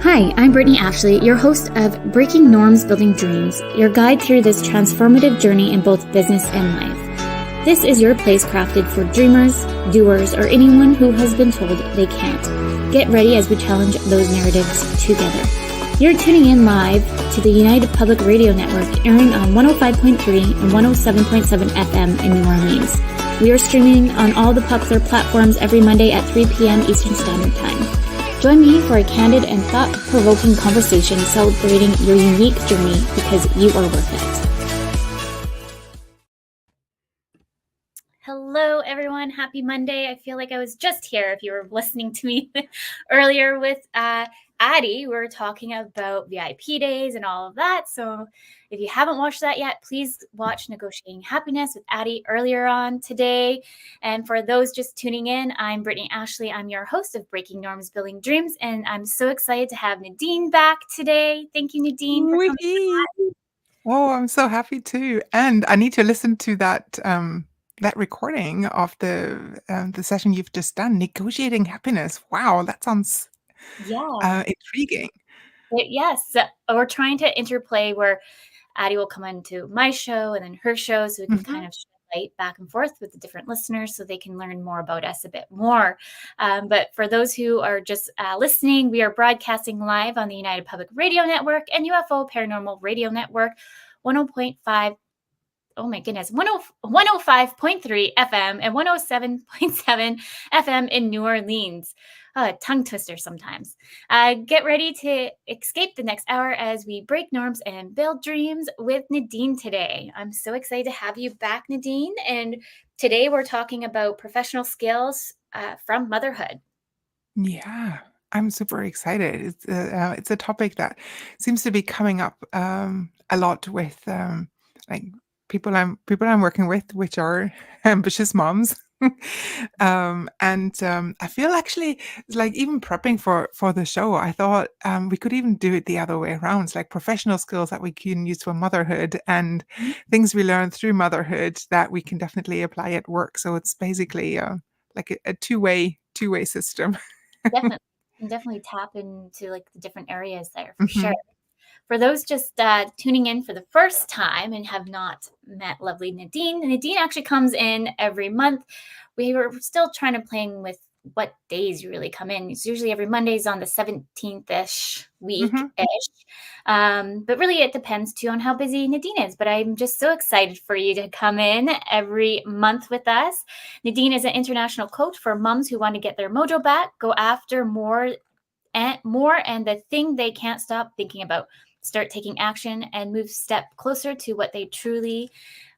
Hi, I'm Brittney Ashley, your host of Breaking Norms, Building Dreams, your guide through this transformative journey in both business and life. This is your place crafted for dreamers, doers, or anyone who has been told they can't. Get ready as we challenge those narratives together. You're tuning in live to the United Public Radio Network, airing on 105.3 and 107.7 FM in New Orleans. We are streaming on all the popular platforms every Monday at 3 p.m. Eastern Standard Time. Join me for a candid and thought-provoking conversation celebrating your unique journey because you are worth it. Hello, everyone. Happy Monday. I feel like I was just here if you were listening to me earlier with Addie. We were talking about VIP days and all of that. So if you haven't watched that yet, please watch Negotiating Happiness with Addie earlier on today. And for those just tuning in, I'm Brittney Ashley. I'm your host of Breaking Norms, Building Dreams. And I'm so excited to have Nadine back today. Thank you, Nadine, for coming. Oh, I'm so happy too. And I need to listen to that recording of the session you've just done, Negotiating Happiness. Wow, that sounds intriguing. Yes, we're trying to interplay where Addie will come into my show and then her show, so we can kind of shed light back and forth with the different listeners so they can learn more about us a bit more. But for those who are just listening, we are broadcasting live on the United Public Radio Network and UFO Paranormal Radio Network, 105.3 FM and 107.7 FM in New Orleans. Tongue twister sometimes. Get ready to escape the next hour as we break norms and build dreams with Nadine today. I'm so excited to have you back, Nadine. And today we're talking about professional skills from motherhood. Yeah, I'm super excited. It's a topic that seems to be coming up a lot with like people I'm working with, which are ambitious moms. I feel actually like even prepping for the show, I thought we could even do it the other way around. It's like professional skills that we can use for motherhood and things we learn through motherhood that we can definitely apply at work. So it's basically like a two-way system. Definitely tap into like the different areas there for sure. For those just tuning in for the first time and have not met lovely Nadine actually comes in every month. We were still trying to playing with what days you really come in. It's usually every Monday's on the 17th-ish week-ish. But really it depends too on how busy Nadine is. But I'm just so excited for you to come in every month with us. Nadine is an international coach for moms who want to get their mojo back, go after more and the thing they can't stop thinking about. Start taking action and move step closer to what they truly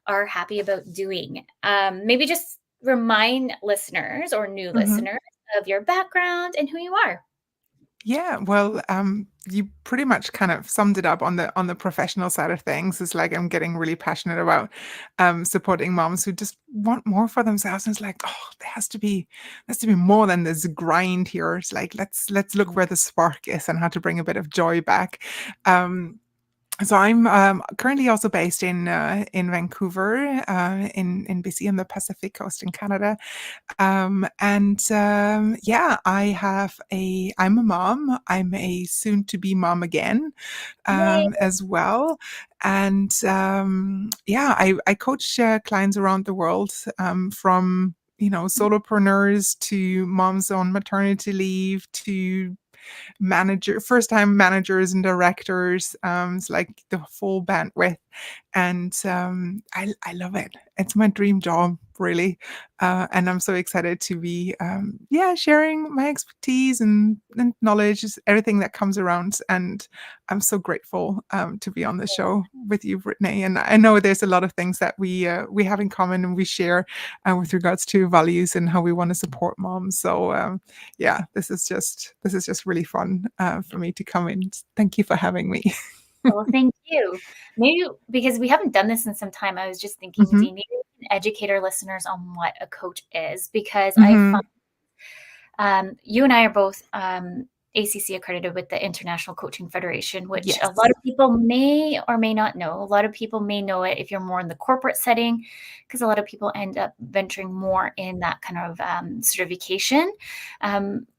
are happy about doing. Maybe just remind listeners or new listeners of your background and who you are. Yeah, well, you pretty much kind of summed it up on the professional side of things. It's like I'm getting really passionate about supporting moms who just want more for themselves. And it's like, oh, there has to be more than this grind here. It's like let's look where the spark is and how to bring a bit of joy back. So I'm currently also based in Vancouver, in BC on the Pacific Coast in Canada, I'm a mom. I'm a soon-to-be mom again, as well, and I coach clients around the world, from solopreneurs to moms on maternity leave to first-time managers and directors. It's like the full bandwidth, and I love it. It's my dream job, really, and I'm so excited to be sharing my expertise and knowledge, everything that comes around. And I'm so grateful to be on the show with you, Brittney. And I know there's a lot of things that we have in common and we share with regards to values and how we want to support moms. So this is just really fun for me to come in. Thank you for having me. Well, thank you. Maybe because we haven't done this in some time, I was just thinking, Nadine, maybe we can educate our listeners on what a coach is, because I find you and I are both ACC accredited with the International Coaching Federation, which a lot of people may or may not know. A lot of people may know it if you're more in the corporate setting, because a lot of people end up venturing more in that kind of certification.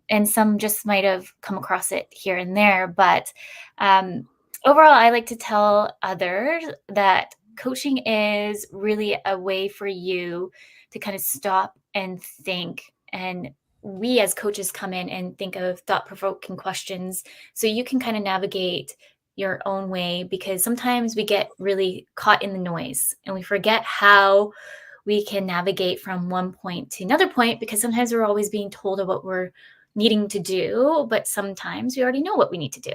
and some just might have come across it here and there. But overall, I like to tell others that coaching is really a way for you to kind of stop and think. And we as coaches come in and think of thought-provoking questions so you can kind of navigate your own way, because sometimes we get really caught in the noise and we forget how we can navigate from one point to another point, because sometimes we're always being told of what we're needing to do, but sometimes we already know what we need to do.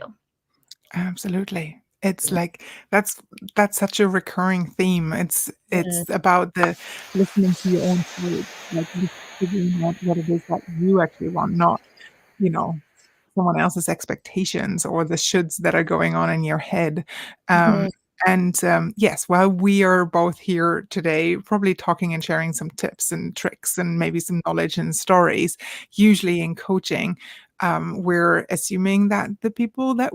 Absolutely. It's like that's such a recurring theme. It's about the listening to your own voice, like figuring out what it is that you actually want, not, you know, someone else's expectations or the shoulds that are going on in your head. Mhm. Yes, while we are both here today, probably talking and sharing some tips and tricks and maybe some knowledge and stories, usually in coaching, we're assuming that the people that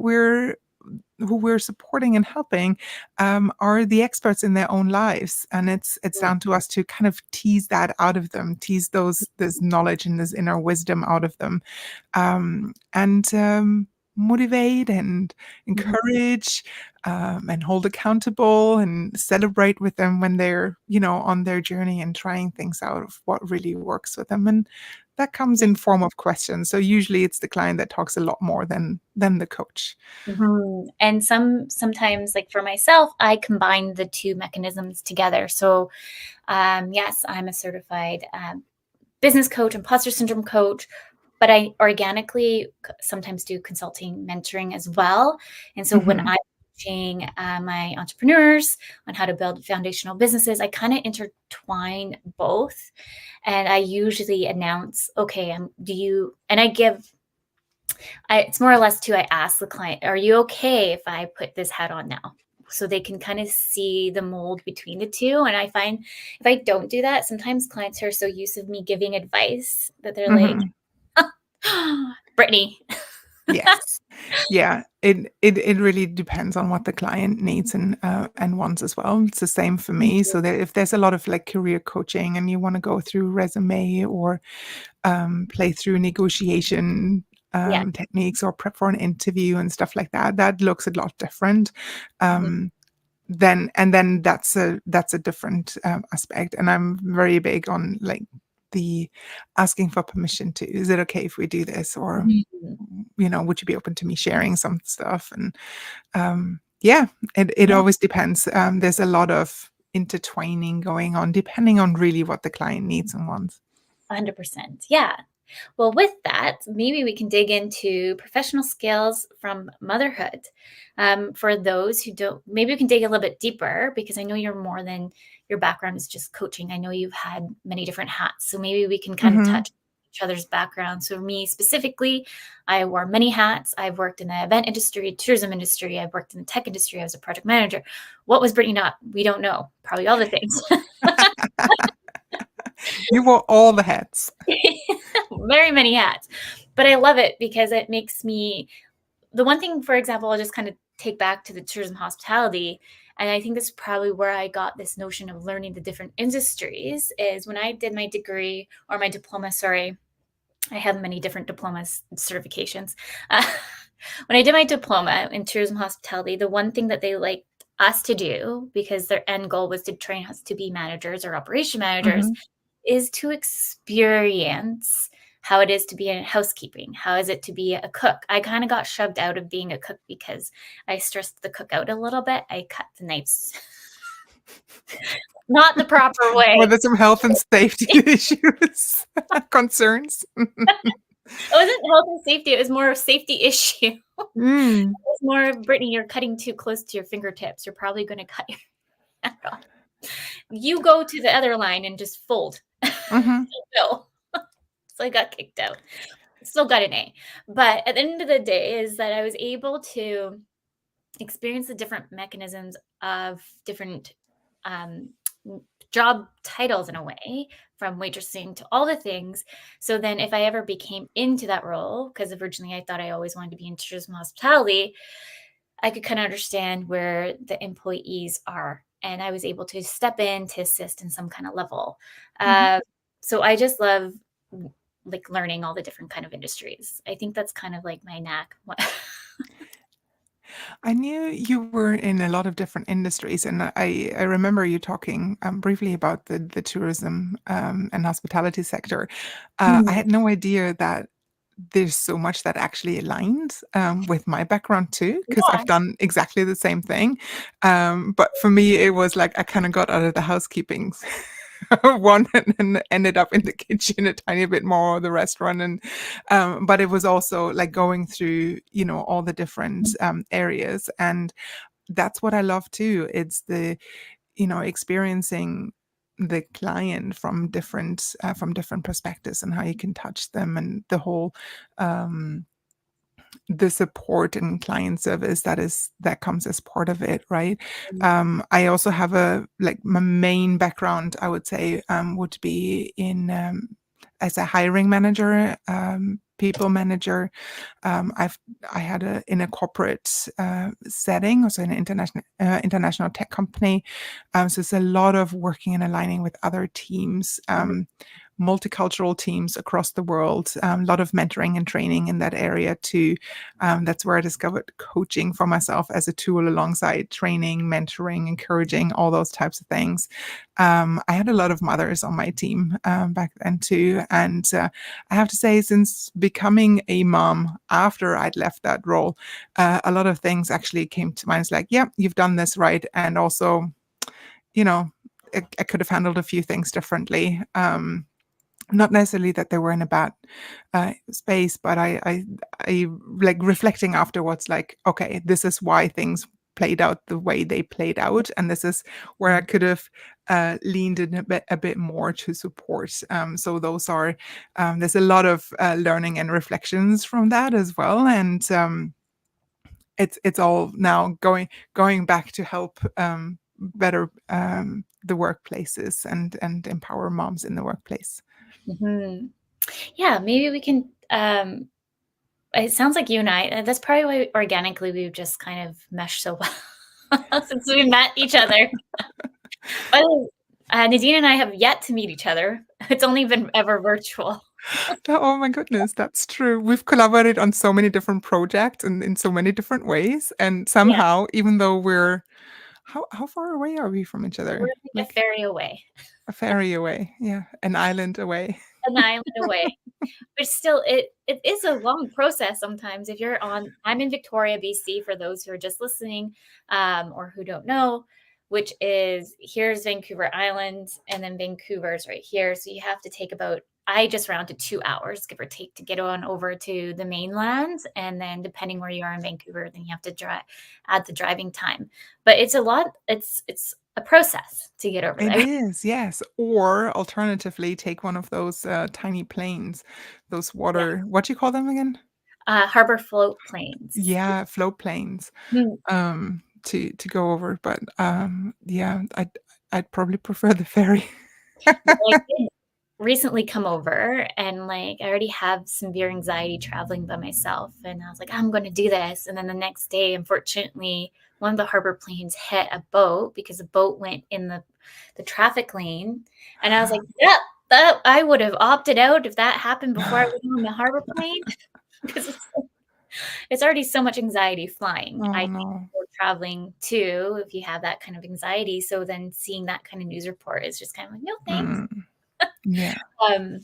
who we're supporting and helping are the experts in their own lives, and it's down to us to kind of tease that out of them, tease this knowledge and this inner wisdom out of them, and motivate and encourage, and hold accountable and celebrate with them when they're, on their journey and trying things out of what really works with them. And that comes in form of questions. So usually it's the client that talks a lot more than the coach. And sometimes, like for myself, I combine the two mechanisms together. So yes, I'm a certified business coach, imposter syndrome coach, but I organically sometimes do consulting, mentoring as well. And so when Mhm. I'm coaching my entrepreneurs on how to build foundational businesses, I kind of intertwine both. And I usually announce, okay, and it's more or less too, I ask the client, are you okay if I put this hat on now? So they can kind of see the mold between the two. And I find if I don't do that, sometimes clients are so used to me giving advice that they're like, Mhm. Brittney. Yes. Yeah. It really depends on what the client needs and wants as well. It's the same for me. So that if there's a lot of like career coaching and you want to go through resume or play through negotiation Yeah. techniques or prep for an interview and stuff like that, that looks a lot different. Mhm. Then that's a different aspect. And I'm very big on like the asking for permission to, is it okay if we do this? Or, Mhm. would you be open to me sharing some stuff? And yeah, it Yeah, always depends. There's a lot of intertwining going on, depending on really what the client needs and wants. 100%. Yeah. Well, with that, maybe we can dig into professional skills from motherhood. For those who don't, maybe we can dig a little bit deeper, because I know you're more than your background is just coaching. I know you've had many different hats. So maybe we can kind of Mhm. touch each other's background. So, me specifically, I wore many hats. I've worked in the event industry, tourism industry. I've worked in the tech industry. I was a project manager. What was Brittany not? We don't know. Probably all the things. You wore all the hats. Very many hats. But I love it because it makes me the one thing, for example, I'll just kind of take back to the tourism hospitality. And I think this is probably where I got this notion of learning the different industries is when I did my degree or my diploma, sorry, I have many different diplomas certifications. Uh, when I did my diploma in tourism hospitality, the one thing that they liked us to do, because their end goal was to train us to be managers or operation managers, Mhm. is to experience how it is to be in housekeeping. How is it to be a cook? I kind of got shoved out of being a cook because I stressed the cook out a little bit. I cut the knives not the proper way. Were there some health and safety issues, concerns? It wasn't health and safety. It was more a safety issue. Mm. It was more of, Brittany, you're cutting too close to your fingertips. You're probably going to cut your hand off. You go to the other line and just fold. Mhm. No. So I got kicked out. Still got an A. But at the end of the day is that I was able to experience the different mechanisms of different um, job titles in a way, from waitressing to all the things. So then, if I ever became into that role, because originally I thought I always wanted to be in tourism hospitality, I could kind of understand where the employees are. And I was able to step in to assist in some kind of level. Mhm. Uh, so I just love like learning all the different kind of industries. I think that's kind of like my knack. I knew you were in a lot of different industries, and I remember you talking briefly about the tourism and hospitality sector. I Hmm. had no idea that there's so much that actually aligns with my background too, because Yeah. I've done exactly the same thing. But for me, it was like I kind of got out of the housekeeping one and then ended up in the kitchen a tiny bit more, the restaurant, and but it was also like going through, all the different areas, and that's what I love too. It's the experiencing the client from different perspectives and how you can touch them, and um the support and client service that comes as part of it, right? I also have my main background, I would say, would be in as a hiring manager, people manager. I've I had in a corporate setting, also in an international tech company. So it's a lot of working and aligning with other teams. Multicultural teams across the world, a lot of mentoring and training in that area too. That's where I discovered coaching for myself as a tool alongside training, mentoring, encouraging, all those types of things. I had a lot of mothers on my team back then too. And I have to say, since becoming a mom after I'd left that role, a lot of things actually came to mind. It's like, yeah, you've done this right. And also, you know, I could have handled a few things differently. Not necessarily that they were in a bad space, but I like reflecting afterwards, like, okay, this is why things played out the way they played out, and this is where I could have leaned in a bit more to support. So those are there's a lot of learning and reflections from that as well, and it's all now going back to help better the workplaces and empower moms in the workplace. Mhm. Yeah, maybe we can, it sounds like you and I, that's probably why organically we've just kind of meshed so well since we met each other. By the way, Nadine and I have yet to meet each other. It's only been ever virtual. Oh my goodness, that's true. We've collaborated on so many different projects and in so many different ways, and Yeah, somehow, even though we're how far away are we from each we're other? like a Like ferry away, a ferry away, yeah, an island away. an island away. But still, it is a long process sometimes if you're on I'm in Victoria, BC, for those who are just listening, or who don't know, which is here's Vancouver Island, and then Vancouver's right here. So you have to take about I just rounded 2 hours, give or take, to get on over to the mainland, and then depending where you are in Vancouver, then you have to add the driving time. But it's a lot it's a process to get over It there. is, yes, or alternatively, take one of those, tiny planes, those Yeah, what do you call them again? harbor float planes. Yeah, float planes, Mm. to go over, but, yeah, I'd probably prefer the ferry. Well, I did recently come over, and like I already have severe anxiety traveling by myself, and I was like, I'm going to do this. And then the next day, unfortunately, one of the harbor planes hit a boat because the boat went in the traffic lane. And I was like, yeah, that I would have opted out if that happened before I went on the harbor plane because it's already so much anxiety flying. I Oh, think no. for traveling too, if you have that kind of anxiety. So then seeing that kind of news report is just kind of like, no thanks. Mm, yeah. Um,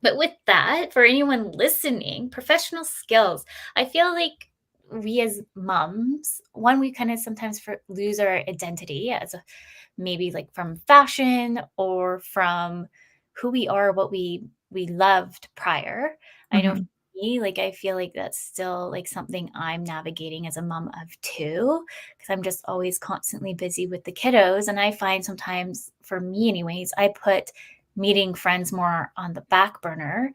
But with that, for anyone listening, professional skills, I feel like we as moms, one, we kind of sometimes lose our identity as maybe like from fashion or from who we are, what we loved prior. I know for Mhm, me, like I feel like that's still like something I'm navigating as a mom of two, because I'm just always constantly busy with the kiddos. And I find sometimes, for me anyways, I put meeting friends more on the back burner.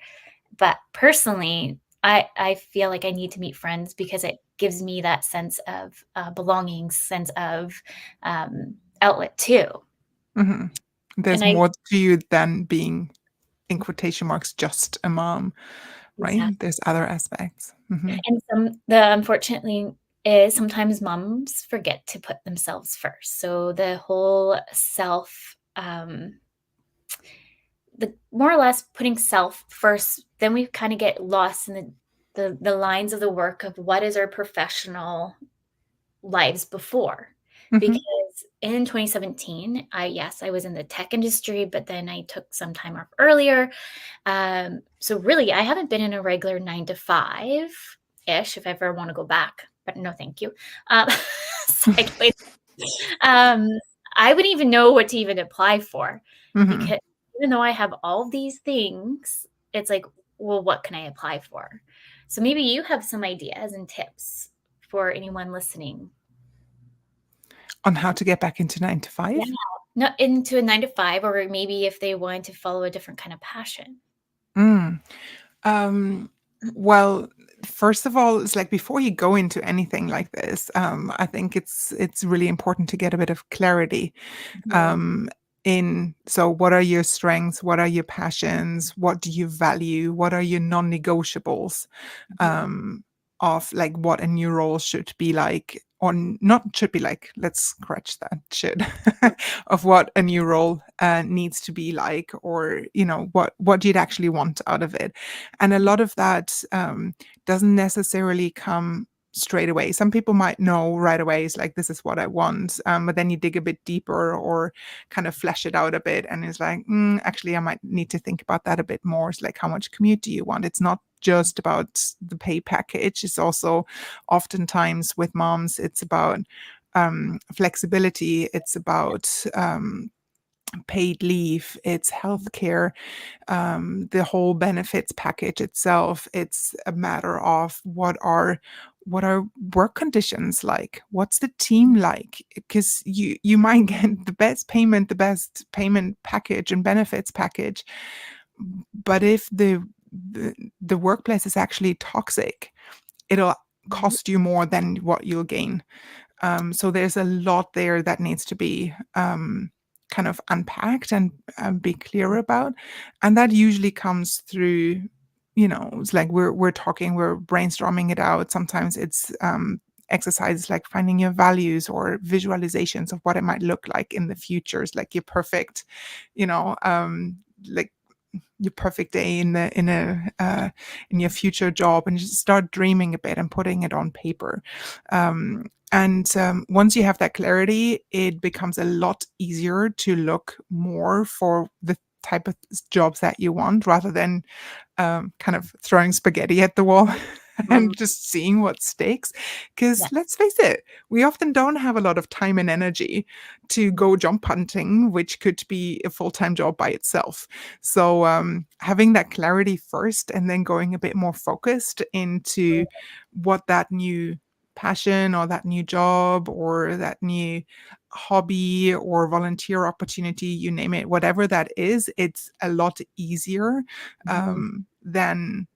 But personally, I feel like I need to meet friends because it gives me that sense of belonging, sense of outlet too. mhm. There's And I more to you than being, in quotation marks, "just a mom," right? exactly. There's other aspects. Mhm, And the unfortunately is sometimes moms forget to put themselves first. So the whole self the more or less putting self first, then we kind of get lost in the lines of the work of what is our professional lives before. Because Mhm. in 2017, I was in the tech industry, but then I took some time off earlier. So really, I haven't been in a regular 9 to 5 ish if I ever want to go back, but no, thank you. Um, sideways. Um, I wouldn't even know what to even apply for Mhm. because even though I have all these things, it's like, well, what can I apply for? So maybe you have some ideas and tips for anyone listening. On how to get back into 9 to Yeah. 5? Not into a 9 to 5, or maybe if they want to follow a different kind of passion. Mm. Um, well, first of all, it's like before you go into anything like this, I think it's really important to get a bit of clarity Mhm, um, in so what are your strengths, what are your passions, what do you value, what are your non-negotiables mhm, um, of like what a new role should be like, or not should be like, let's scratch that should of what a new role needs to be like, or what you'd actually want out of it. And a lot of that doesn't necessarily come straight away. Some people might know right away, it's like, this is what I want. But then you dig a bit deeper or kind of flesh it out a bit. And it's like, actually, I might need to think about that a bit more. It's like, how much commute do you want? It's not just about the pay package. It's also oftentimes with moms, it's about flexibility. It's about paid leave, it's healthcare, the whole benefits package itself. It's a matter of what are work conditions like? What's the team like? Because you might get the best payment package and benefits package, but if the workplace is actually toxic, it'll mhm, cost you more than what you'll gain. So there's a lot there that needs to be kind of unpacked and be clear about, and that usually comes through. It's like we're talking, we're brainstorming it out. Sometimes it's exercises like finding your values or visualizations of what it might look like in the future. It's like your perfect, you know, like your perfect day in your future job, and just start dreaming a bit and putting it on paper. And once you have that clarity, it becomes a lot easier to look more for the type of jobs that you want, rather than kind of throwing spaghetti at the wall mhm. and just seeing what sticks. Because Yes. let's face it, we often don't have a lot of time and energy to go job hunting, which could be a full time job by itself. So having that clarity first, and then going a bit more focused into what that new passion or that new job or that new hobby or volunteer opportunity, you name it, whatever that is, it's a lot easier Mhm, than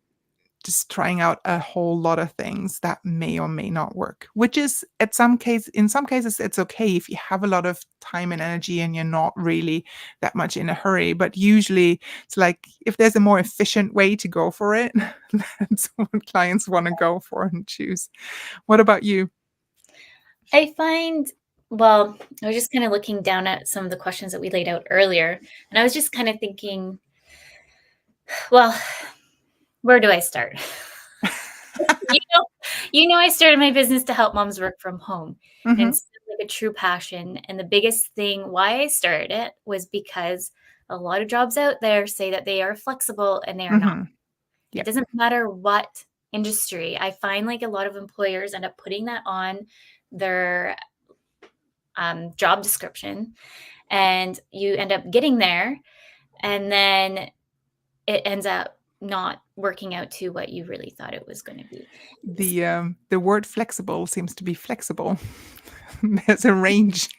just trying out a whole lot of things that may or may not work. Which is in some cases it's okay if you have a lot of time and energy and you're not really that much in a hurry. But usually it's like, if there's a more efficient way to go for it, that's what clients want to go for and choose. What about you? I find well, I was just kinda looking down at some of the questions that we laid out earlier, and I was just kinda thinking, well, where do I start? You know I started my business to help moms work from home, and Mhm. it's like a true passion, and the biggest thing why I started it was because a lot of jobs out there say that they are flexible, and they are not. Mhm. It Yep. doesn't matter what industry. I find, like, a lot of employers end up putting that on their, job description, and you end up getting there, and then it ends up not working out to what you really thought it was gonna be. The word flexible seems to be flexible. There's a range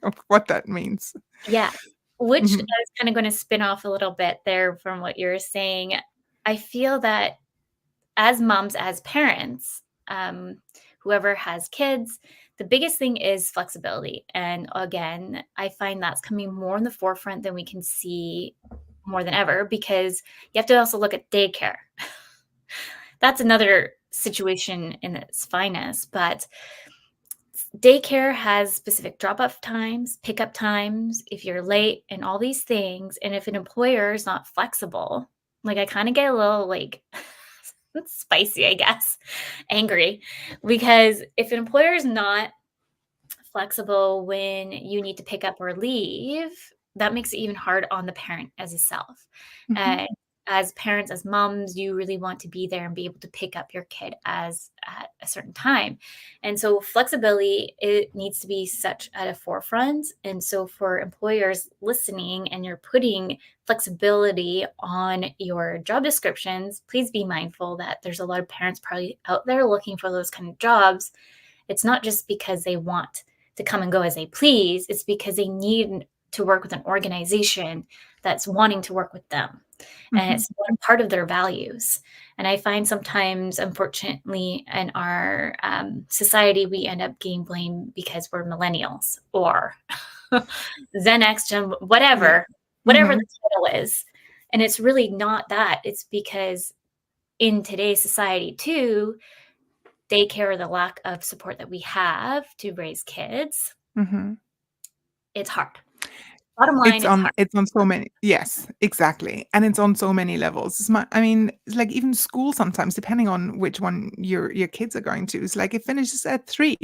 of what that means. Yeah, which I Mhm. was kinda gonna spin off a little bit there from what you were saying. I feel that as moms, as parents, whoever has kids, the biggest thing is flexibility, and again, I find that's coming more in the forefront than we can see more than ever, because you have to also look at daycare. That's another situation in its finest, but daycare has specific drop-off times, pickup times, if you're late, and all these things. And if an employer is not flexible, like I kind of get a little like spicy, I guess, angry, because if an employer is not flexible when you need to pick up or leave, that makes it even hard on the parent as a self. Mhm. As parents, as moms, you really want to be there and be able to pick up your kid as at a certain time. And so flexibility, it needs to be such at a forefront. And so for employers listening and you're putting flexibility on your job descriptions, please be mindful that there's a lot of parents probably out there looking for those kind of jobs. It's not just because they want to come and go as they please. It's because they need to work with an organization that's wanting to work with them. And Mhm. it's one part of their values. And I find sometimes, unfortunately, in our society, we end up getting blamed because we're millennials or Gen X, Yeah. whatever Mhm. the title is. And it's really not that. It's because in today's society, too, daycare, the lack of support that we have to raise kids, Mhm. it's hard. Bottom line, it's hard. It's on so many, yes, exactly, and it's on so many levels. I mean, it's like even school sometimes, depending on which one your kids are going to, it's like it finishes at 3,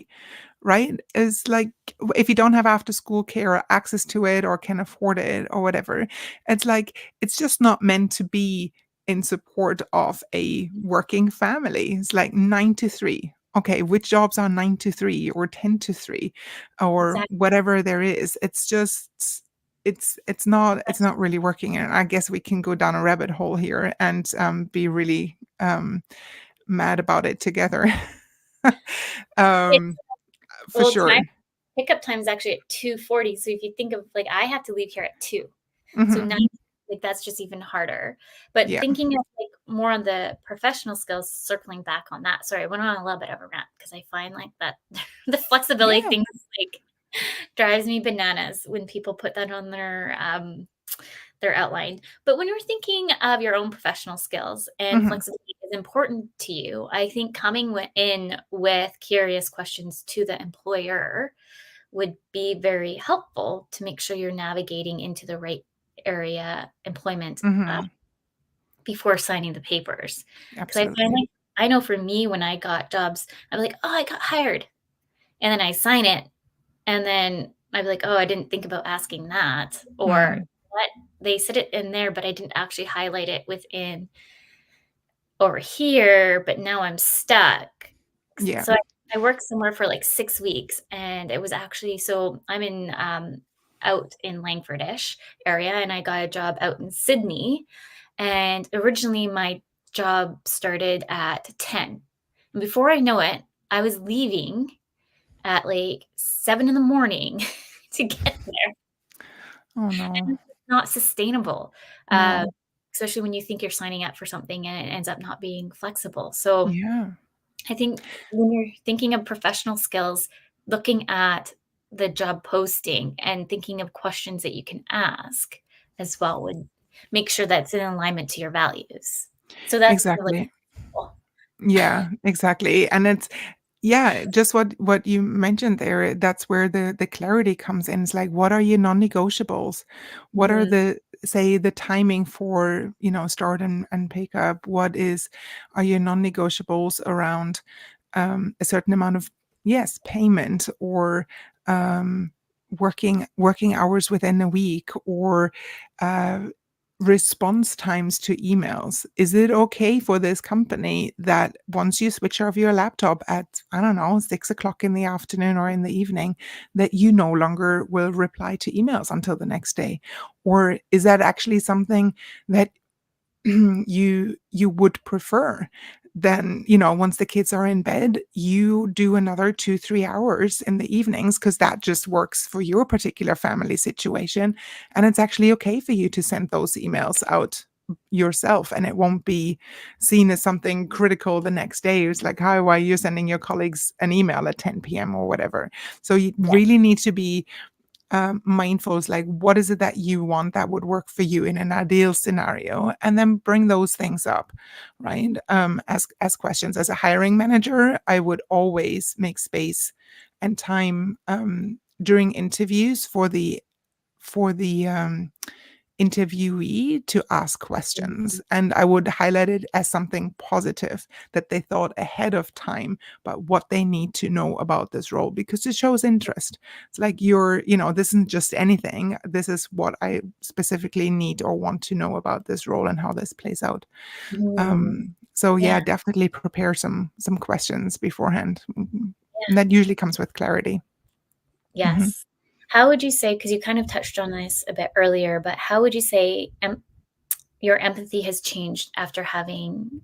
right? It's like if you don't have after school care or access to it or can afford it or whatever, it's like it's just not meant to be in support of a working family. It's like 9 to 3. Okay, which jobs are 9 to 3 or 10 to 3 or Exactly. whatever there is? It's just it's not really working, and I guess we can go down a rabbit hole here and be really mad about it together. It's um, for well, time sure. pickup time is actually at 2:40. So if you think of like I have to leave here at 2. So Hmm. 9, like that's just even harder. But Yeah. thinking of like more on the professional skills, circling back on that. Sorry, I went on a little bit of a rant because I find like that the flexibility Yeah. thing is like drives me bananas when people put that on their outline. But when you're thinking of your own professional skills and Hmm. flexibility is important to you, I think coming in with curious questions to the employer would be very helpful to make sure you're navigating into the right area employment Hmm. before signing the papers. Because I find Absolutely. like I know for me when I got jobs, I'm like, oh, I got hired, and then I sign it, and then I'd be like, "Oh, I didn't think about asking that," or, Mm. "What? They said it in there, but I didn't actually highlight it within over here, but now I'm stuck." Yeah. So I worked somewhere for, like, 6 weeks, and it was actually so I'm in, out in Langfordish area, and I got a job out in Sydney, and originally my job started at 10, and before I know it, I was leaving at, like, 7 in the morning to get there. Oh no. And it's not sustainable, uh, No. especially when you think you're signing up for something and it ends up not being flexible. So, Yeah. I think when you're thinking of professional skills, looking at the job posting and thinking of questions that you can ask as well would make sure that's in alignment to your values. So that's really Exactly. cool. Yeah, exactly. And it's yeah, just what you mentioned there, that's where the clarity comes in. It's like, what are your non-negotiables? What are Mhm. the say the timing for, start and pick up? What are your non-negotiables around a certain amount of yes, payment or working hours within a week or uh response times to emails. Is it okay for this company that once you switch off your laptop at, I don't know, 6 o'clock in the afternoon or in the evening, that you no longer will reply to emails until the next day? Or is that actually something that you would prefer? Then, once the kids are in bed, you do another 2, 3 hours in the evenings because that just works for your particular family situation. And it's actually okay for you to send those emails out yourself, and it won't be seen as something critical the next day. It's like, hi, why are you sending your colleagues an email at 10 p.m. or whatever? So you Yeah, really need to be mindful. Is like, what is it that you want that would work for you in an ideal scenario, and then bring those things up, right? As questions. As a hiring manager, I would always make space and time during interviews for the interviewee to ask questions. And I would highlight it as something positive, that they thought ahead of time about what they need to know about this role, because it shows interest. It's like, this isn't just anything. This is what I specifically need or want to know about this role and how this plays out. So yeah, Yeah. definitely prepare some questions beforehand. Yeah. And that usually comes with clarity. Yes. How would you say, because you kind of touched on this a bit earlier, but how would you say your empathy has changed after having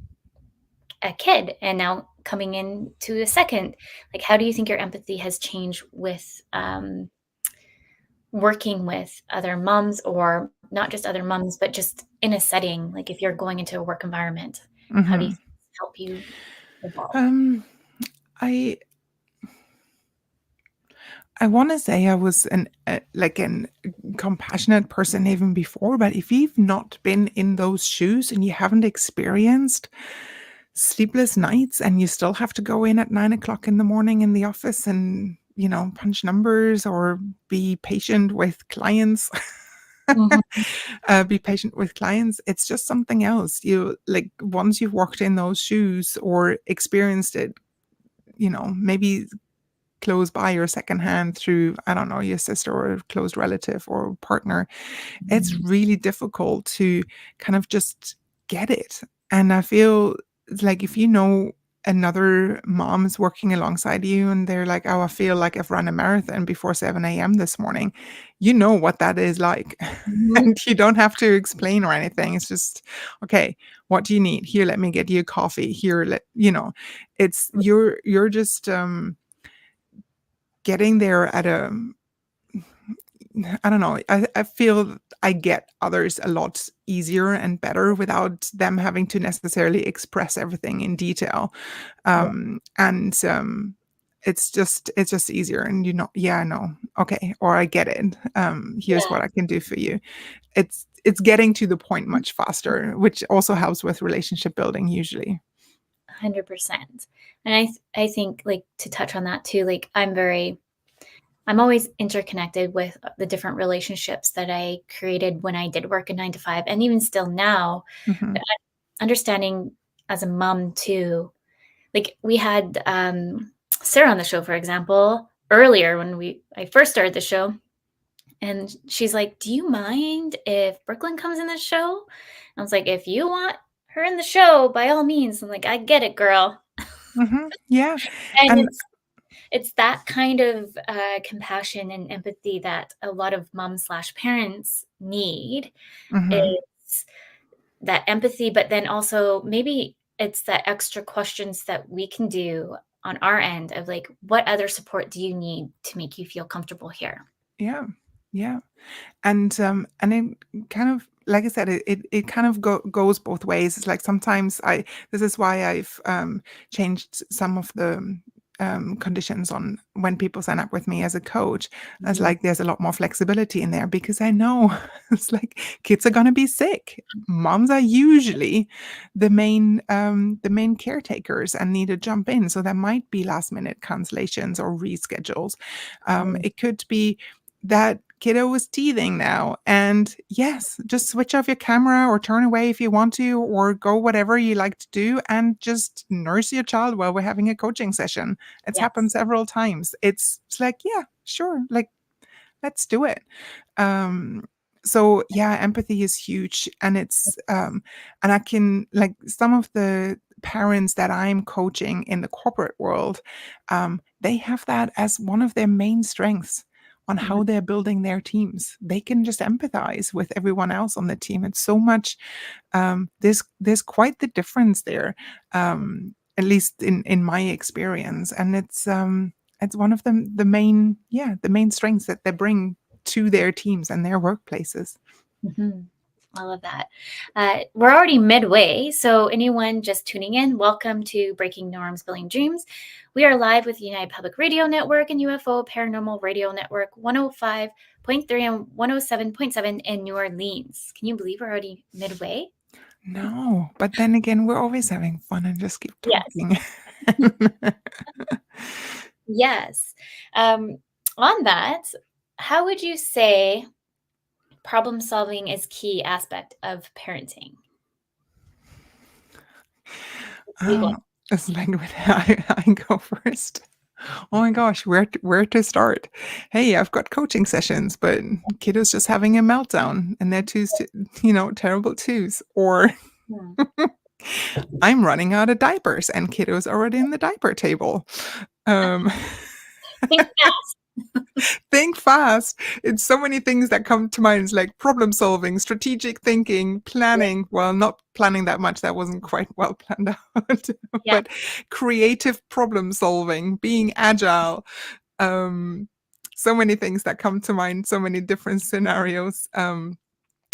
a kid and now coming into a second? Like, how do you think your empathy has changed with working with other moms, or not just other moms, but just in a setting? Like, if you're going into a work environment, how do you think it's help you evolve? I I want to say I was an compassionate person even before, but if you've not been in those shoes and you haven't experienced sleepless nights and you still have to go in at 9 o'clock in the morning in the office and punch numbers or be patient with clients. Mhm. Be patient with clients. It's just something else. You like, once you've walked in those shoes or experienced it, maybe close by or secondhand through, I don't know, your sister or a close relative or partner, it's really difficult to kind of just get it. And I feel like if another mom's working alongside you and they're like, oh, I feel like I've run a marathon before 7 a.m. this morning, you know what that is like. Mhm. And you don't have to explain or anything. It's just, okay, what do you need? Here, let me get you a coffee. Here, it's you're just getting there at I don't know. I feel I get others a lot easier and better without them having to necessarily express everything in detail. Yeah. And it's just easier. And yeah, I know. Okay, or I get it. Here's Yeah. what I can do for you. It's getting to the point much faster, which also helps with relationship building usually. 100%. And I think, like, to touch on that too, like, I'm always interconnected with the different relationships that I created when I did work a 9 to 5, and even still now. Hmm. But understanding as a mom too, like, we had Sarah on the show, for example, earlier when I first started the show, and she's like, "Do you mind if Brooklyn comes in the show?" I was like, "If you want her in the show, by all means." I'm like, "I get it, girl." Hmm. Yeah. And And it's that kind of compassion and empathy that a lot of moms slash parents need. mhm. It's that empathy, but then also maybe it's that extra questions that we can do on our end of, like, what other support do you need to make you feel comfortable here? Yeah. Yeah. And it kind of, like I said, it kind of goes both ways. It's like sometimes this is why I've changed some of the conditions on when people sign up with me as a coach. As Mhm. like there's a lot more flexibility in there because I know it's like kids are gonna be sick. Moms are usually the main caretakers and need to jump in. So there might be last minute cancellations or reschedules. Mm. It could be that kiddo was teething now. And yes, just switch off your camera or turn away if you want to, or go whatever you like to do and just nurse your child while we're having a coaching session. It's happened Yes. several times. It's like, yeah, sure. Like, let's do it. Um, so yeah, empathy is huge. And I can, like, some of the parents that I'm coaching in the corporate world, they have that as one of their main strengths on Mhm. how they're building their teams. They can just empathize with everyone else on the team. It's so much, there's quite the difference there, at least in my experience. And it's one of the main strengths that they bring to their teams and their workplaces. Mhm. I love that. We're already midway, so anyone just tuning in, welcome to Breaking Norms, Building Dreams. We are live with United Public Radio Network and UFO Paranormal Radio Network 105.3 and 107.7 in New Orleans. Can you believe we're already midway? No, but then again, we're always having fun and just keep Yes. talking. Yes. Um, on that, how would you say problem solving is key aspect of parenting? Big one. Oh, it's like when I go first. Oh my gosh, where to start? Hey, I've got coaching sessions, but kiddo's just having a meltdown and they're terrible twos. Or Hmm. I'm running out of diapers and kiddo's already in the diaper table. Um, Think fast. think fast. It's so many things that come to mind. It's like problem solving, strategic thinking, Yeah. planning. Well, not planning that much. That wasn't quite well planned out. Yeah. But creative problem solving, being agile. Um, so many things that come to mind, so many different scenarios.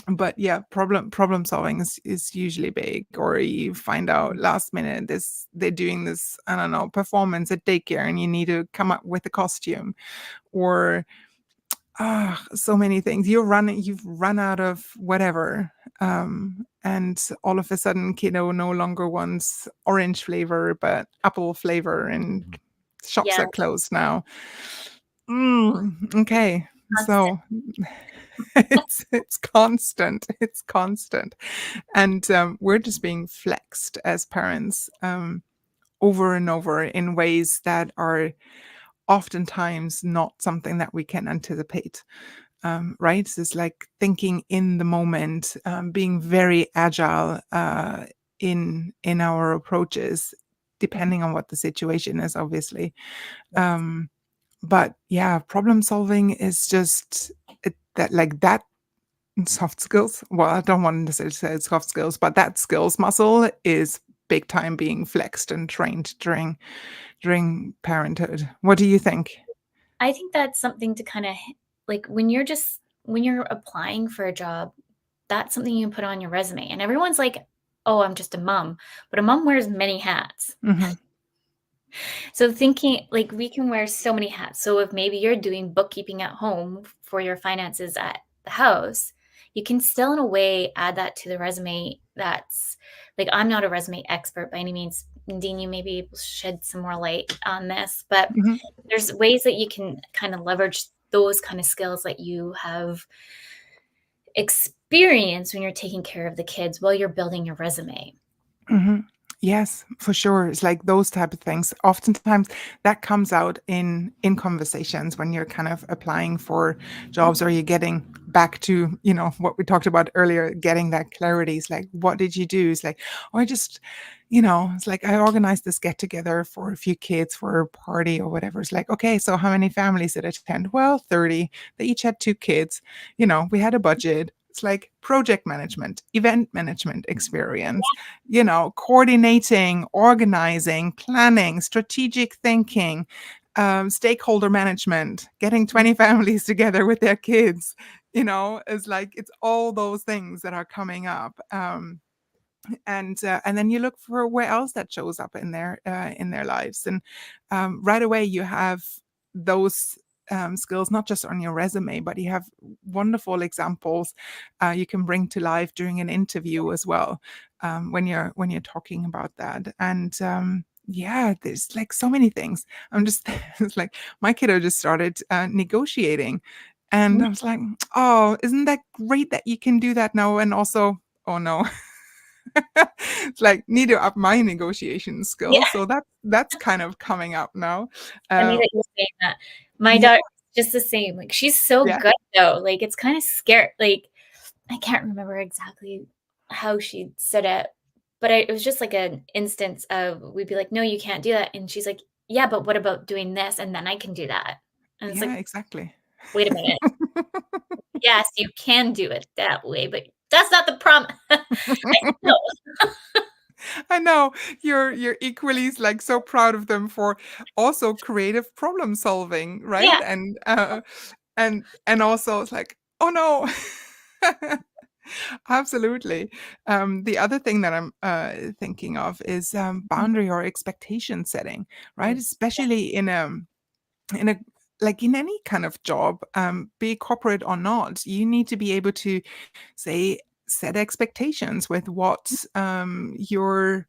But yeah, problem solving is usually big. Or you find out last minute this they're doing this, I don't know, performance at daycare and you need to come up with a costume. Or so many things. You've run out of whatever. And all of a sudden kiddo no longer wants orange flavor but apple flavor, and shops Yeah. are closed now. Okay. Constant. So it's constant. It's constant. And we're just being flexed as parents, over and over in ways that are oftentimes not something that we can anticipate. Right? It's like thinking in the moment, being very agile in our approaches, Mhm. depending on what the situation is, obviously. Yes. Um, but yeah, problem solving is just that soft skills. Well, I don't want to say soft skills, but that skills muscle is big time being flexed and trained during parenthood. What do you think? I think that's something to kind of like when you're applying for a job, that's something you can put on your resume. And everyone's like, "Oh, I'm just a mom." But a mom wears many hats. Hmm. So thinking like we can wear so many hats. So if maybe you're doing bookkeeping at home for your finances at the house, you can still in a way add that to the resume. That's like I'm not a resume expert by any means. Nadine, you may be able to shed some more light on this, but Hmm. there's ways that you can kind of leverage those kind of skills that you have experienced when you're taking care of the kids while you're building your resume. Hmm. Yes, for sure. It's like those type of things. Oftentimes that comes out in conversations when you're kind of applying for jobs, or you're getting back to, what we talked about earlier, getting that clarity. It's like, what did you do? It's like, oh, it's like I organized this get together for a few kids for a party or whatever. It's like, okay, so how many families did attend? Well, 30. They each had two kids. We had a budget. It's like project management, event management experience, coordinating, organizing, planning, strategic thinking, stakeholder management, getting 20 families together with their kids, is like it's all those things that are coming up. And then you look for where else that shows up in their lives, and right away you have those skills not just on your resume, but you have wonderful examples you can bring to life during an interview as well, when you're talking about that. And yeah, there's like so many things. I'm just it's like my kiddo just started negotiating, and Mhm. I was like, oh, isn't that great that you can do that now? And also, oh no. It's like need to up my negotiation Yeah. skills. So that's kind of coming up now. Funny Uh, that you're saying that. My yeah, daughter's just the same, like, she's so yeah, good, though, like, it's kinda scary like, I can't remember exactly how she said it, but it was just like an instance of we'd be like, "No, you can't do that," and she's like, "Yeah, but what about doing this, and then I can do that?" And it's like, yeah, exactly. "Wait a minute. Yes, you can do it that way, but that's not the I know." I know you're equally like so proud of them for also creative problem solving, right? Yeah. And also it's like, oh no. Absolutely. The other thing that I'm thinking of is Mhm. boundary or expectation setting, right? Mm. Especially in a like in any kind of job, be it corporate or not, you need to be able to say set expectations with what your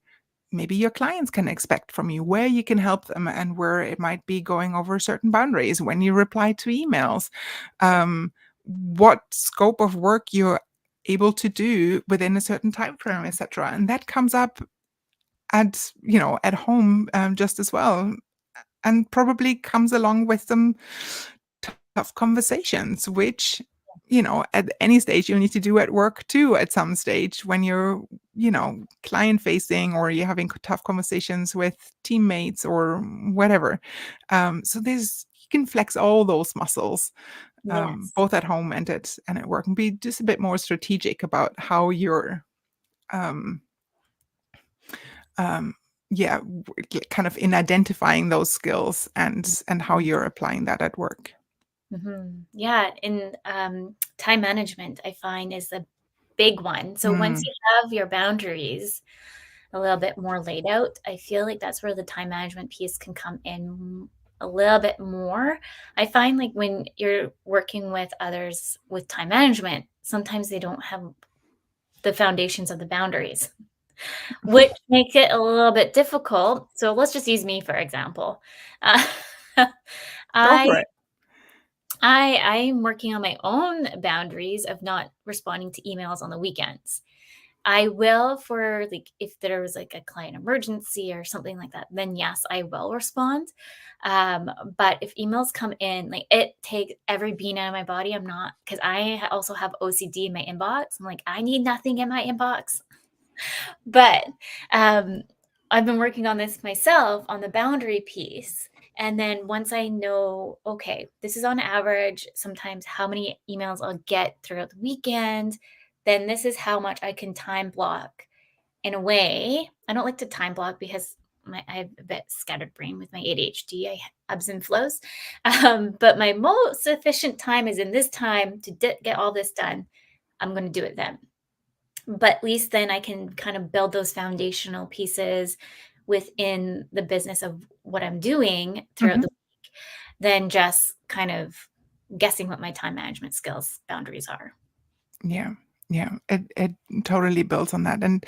maybe your clients can expect from you, where you can help them, and where it might be going over certain boundaries when you reply to emails, what scope of work you're able to do within a certain time frame, etc. And that comes up at home just as well, and probably comes along with some tough conversations, which at any stage you need to do at work too, at some stage when you're client facing, or you're having tough conversations with teammates or whatever. So you can flex all those muscles, Yes. both at home and at work, and be just a bit more strategic about how you're um, um, yeah, kind of in identifying those skills and how you're applying that at work. Yeah, and time management I find is a big one. So once Mm. you have your boundaries a little bit more laid out, I feel like that's where the time management piece can come in a little bit more. I find like when you're working with others with time management, sometimes they don't have the foundations of the boundaries, which makes it a little bit difficult. So let's just use me for example. Uh, Go I for it. I'm working on my own boundaries of not responding to emails on the weekends. I will for like if there was like a client emergency or something like that, then yes, I will respond. But if emails come in, like it takes every bean out of my body. I'm not because also have OCD in my inbox. I'm like, I need nothing in my inbox. But um, I've been working on this myself on the boundary piece. And then once I know, okay, this is on average, sometimes how many emails I'll get throughout the weekend, then this is how much I can time block in a way. I don't like to time block because I have a bit scattered brain with my ADHD. I ebbs and flows. But my most efficient time is in this time to get all this done. I'm going to do it then. But at least then I can kind of build those foundational pieces within the business of what I'm doing throughout Mhm. the week than just kind of guessing what my time management skills boundaries are. Yeah. Yeah. It totally builds on that. And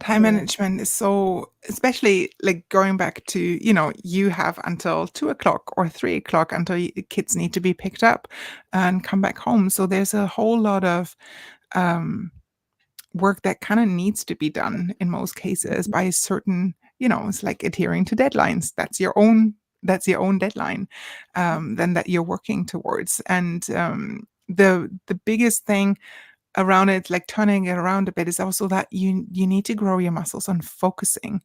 time Yeah. management is so, especially like going back to, you have until 2 o'clock or 3 o'clock until kids need to be picked up and come back home. So there's a whole lot of um, work that kind of needs to be done in most cases by a certain, it's like adhering to deadlines. That's your own deadline, then that you're working towards. And the biggest thing around it, like turning it around a bit, is also that you need to grow your muscles on focusing,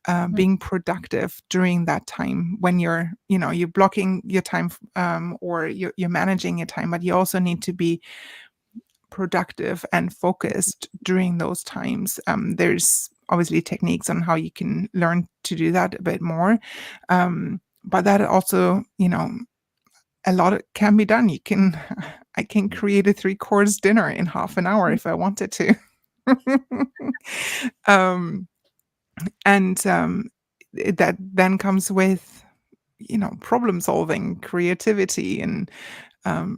Mhm. being productive during that time when you're blocking your time, or you're managing your time, but you also need to be productive and focused during those times. There's obviously techniques on how you can learn to do that a bit more, but that also, a lot can be done. I can create a 3-course dinner in half an hour if I wanted to. um, and that then comes with, problem solving, creativity, and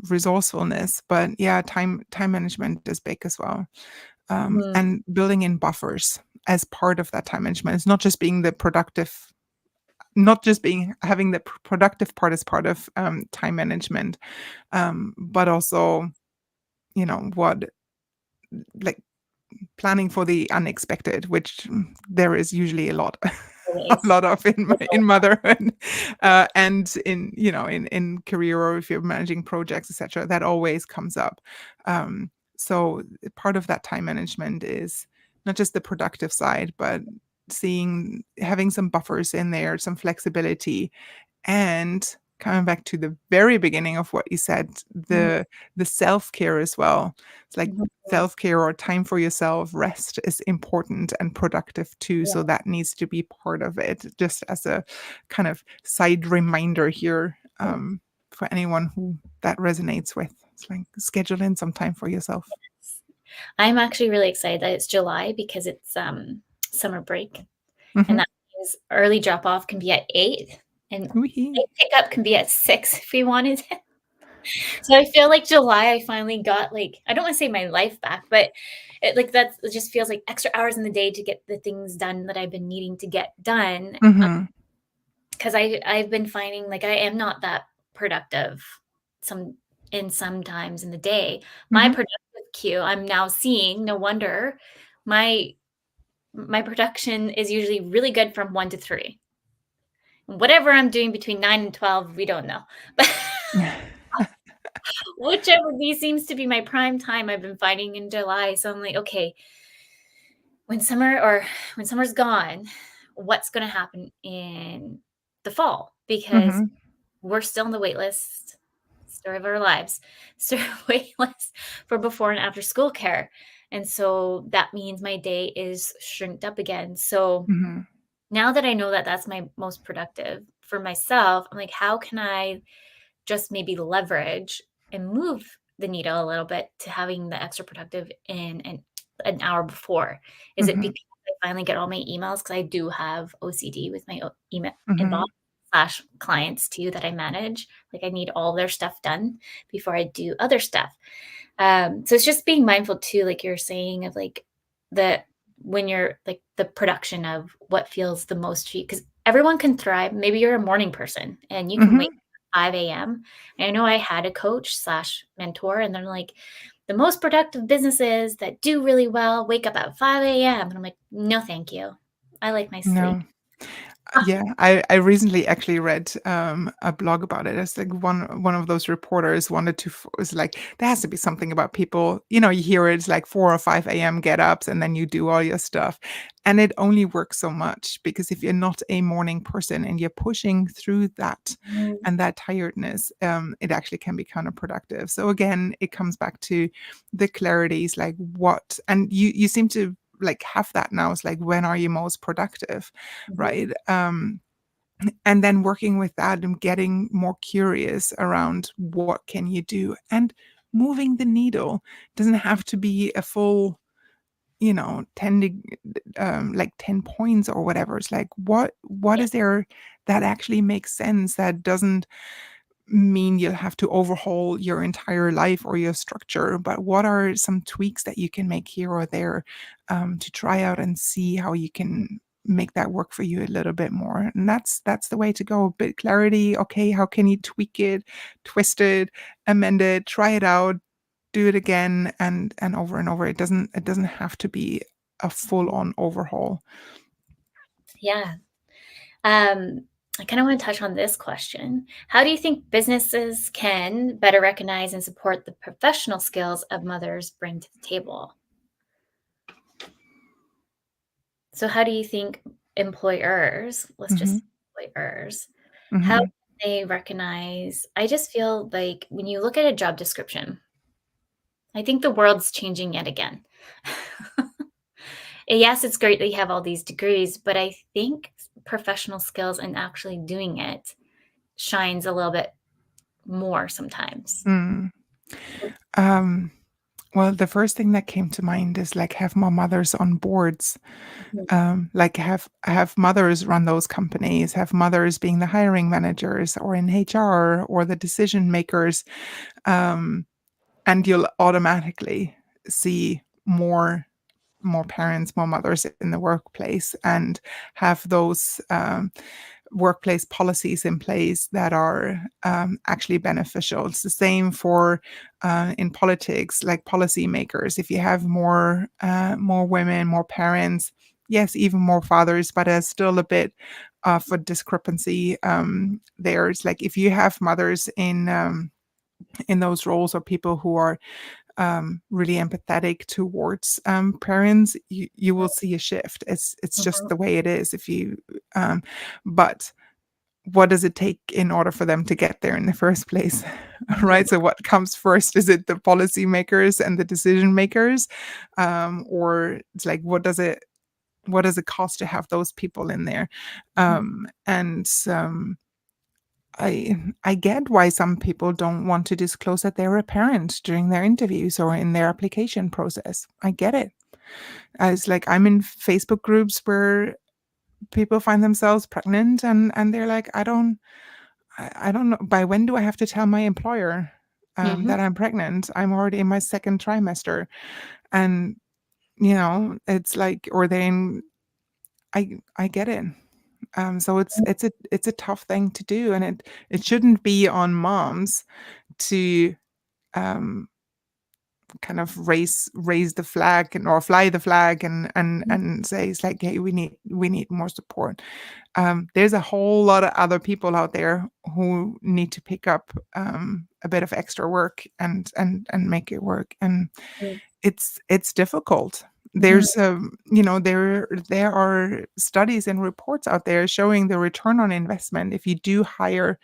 resourcefulness. But yeah, time management is big as well, Mhm. and building in buffers as part of that time management. It's not just being the productive. Not just being having the productive part as part of time management, but also, what, like, planning for the unexpected, which there is usually a lot, a Always. lot of in motherhood, and in career, or if you're managing projects, etc. That always comes up. So part of that time management is not just the productive side, but having some buffers in there, some flexibility, and coming back to the very beginning of what you said, Mhm. the self-care as well. It's like Mhm. self-care or time for yourself, rest is important and productive too. Yeah. So that needs to be part of it, just as a kind of side reminder here, for anyone who that resonates with. It's like schedule in some time for yourself. I'm actually really excited that it's July because it's summer break. And Hmm. that means early drop off can be at 8 and Wee. late pickup can be at 6 if we wanted it. So I feel like July, I finally got like, I don't want to say my life back, but it just feels like extra hours in the day to get the things done that I've been needing to get done. Mhm. Because I've been finding like I am not that productive some sometimes in the day. My Mhm. productive queue, I'm now seeing, no wonder my my production is usually really good from 1 to 3. Whatever I'm doing between 9 and 12, we don't know. But whichever these seems to be my prime time I've been finding in July. So I'm like, okay, when summer's gone, what's going to happen in the fall? Because Mhm. we're still on the wait list, story of our lives, story of wait list for before and after school care. And so that means my day is shrinked up again. So Mhm. now that I know that that's my most productive for myself, I'm like, how can I just maybe leverage and move the needle a little bit to having the extra productive in an hour before? Is it Mhm. because I finally get all my emails? Because I do have OCD with my email inbox Mhm. slash clients too that I manage. Like I need all their stuff done before I do other stuff. So it's just being mindful too, like you're saying, of like the when you're like the production of what feels the most to you. Because everyone can thrive. Maybe you're a morning person and you can wake Mhm. up at 5 a.m. I know I had a coach slash mentor, and they're like, the most productive businesses that do really well wake up at 5 a.m. And I'm like, no, thank you. I like my sleep. No. Yeah, I recently actually read a blog about it. It's like one of those reporters wanted to was like there has to be something about people. You hear it's like 4 or 5 a.m. get ups, and then you do all your stuff, and it only works so much because if you're not a morning person and you're pushing through that Mm, and that tiredness, it actually can be counterproductive. So again, it comes back to the clarities, like what, and you seem to like have that now. It's like when are you most productive? mhm, Right? And then working with that and getting more curious around what can you do and moving the needle doesn't have to be a full 10 like 10 points or whatever. It's like what yeah. is there that actually makes sense, that doesn't mean you'll have to overhaul your entire life or your structure, but what are some tweaks that you can make here or there, to try out and see how you can make that work for you a little bit more. And that's the way to go. A bit clarity. Okay, how can you tweak it, twist it, amend it, try it out, do it again and over. It doesn't have to be a full on overhaul. Yeah. I kind of want to touch on this question. How do you think businesses can better recognize and support the professional skills of mothers bring to the table? So, how do you think employers, let's just Mhm. say employers, how can Mhm. they recognize? I just feel like when you look at a job description, I think the world's changing yet again. Yes, it's great that you have all these degrees, but I think professional skills and actually doing it shines a little bit more sometimes. Mm. Um Well, the first thing that came to mind is like have more mothers on boards. Mhm, Like have mothers run those companies, have mothers being the hiring managers or in HR or the decision makers, and you'll automatically see more parents, more mothers in the workplace, and have those workplace policies in place that are actually beneficial. It's the same for in politics, like policymakers. If you have more women, more parents, yes, even more fathers, but there's still a bit of a discrepancy. There's like if you have mothers in those roles or people who are really empathetic towards parents, you will see a shift. It's just mhm, the way it is. If you but what does it take in order for them to get there in the first place? mhm, Right? So what comes first? Is it the policymakers and the decision makers? Or it's like what does it cost to have those people in there? mhm. And I get why some people don't want to disclose that they're a parent during their interviews or in their application process. I get it. It's like I'm in Facebook groups where people find themselves pregnant and they're like, I don't know, by when do I have to tell my employer? Mhm. that I'm pregnant. I'm already in my second trimester, and it's like, or then I get it. So it's a tough thing to do, and it shouldn't be on moms to um, kind of raise the flag or fly the flag and say it's like, hey, we need more support. There's a whole lot of other people out there who need to pick up a bit of extra work and make it work, and Mhm. it's difficult. Mhm. There's there are studies and reports out there showing the return on investment if you do hire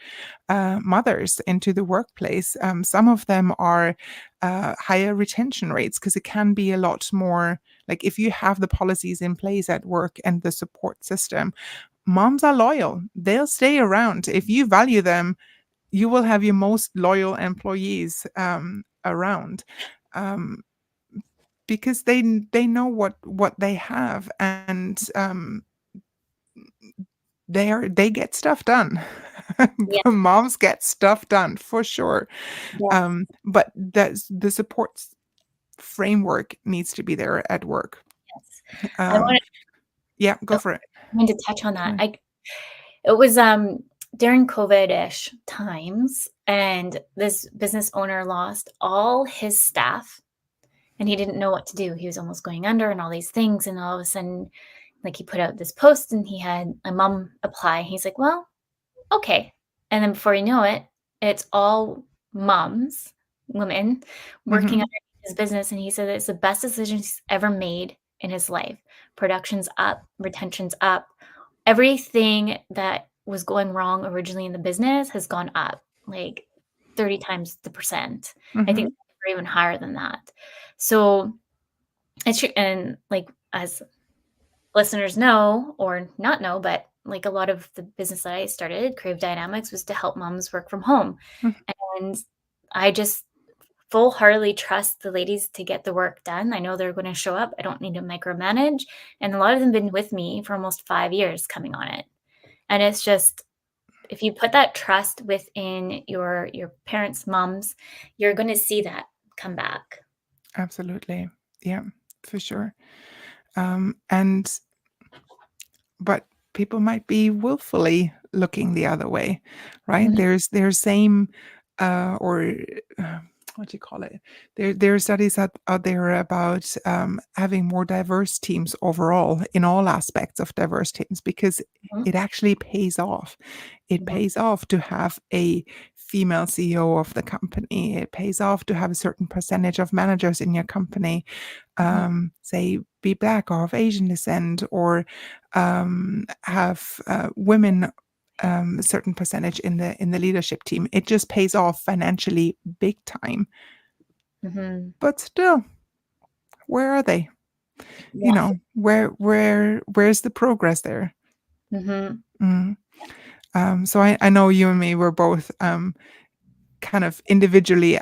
mothers into the workplace. Some of them are higher retention rates because it can be a lot more, like if you have the policies in place at work and the support system, moms are loyal. They'll stay around. If you value them, you will have your most loyal employees around. Um, because they know what they have, and they get stuff done. Yeah. Moms get stuff done for sure. Yes. But that's the support framework needs to be there at work. Yes. I Um, wanted yeah, go oh, for it. I wanted to touch on that. Sorry. It was, during COVID-ish times, and this business owner lost all his staff, and he didn't know what to do. He was almost going under and all these things, and all of a sudden, like, he put out this post, and he had a mom apply. He's like, "Well, okay." And then before you know it, it's all moms, women, working Mhm, under his business, and he said it's the best decision he's ever made in his life. Production's up, retention's up. Everything that was going wrong originally in the business has gone up, like 30 times the percent. I think mhm, or even higher than that. So, it's true, and, like, as listeners know or not know, but, like, a lot of the business that I started, Crave Dynamics, was to help moms work from home, mhm, and I just full-heartedly trust the ladies to get the work done. I know they're gonna show up, I don't need to micromanage, and a lot of them been with me for almost 5 years coming on it, and it's just if you put that trust within your parents' moms, you're gonna see that come back. absolutely. Yeah, for sure. And but people might be willfully looking the other way, right? Mhm, There's same or uh, what do you call it? There are studies out there about having more diverse teams overall in all aspects of diverse teams, because mhm, it actually pays off. It mhm, pays off to have a female CEO of the company. It pays off to have a certain percentage of managers in your company, mhm, say, be Black or of Asian descent, or have women a certain percentage in the leadership team. It just pays off financially big time. mhm. But still, where are they? Yes. Where's the progress there? Mhm. Mm. So I know you and me were both kind of individually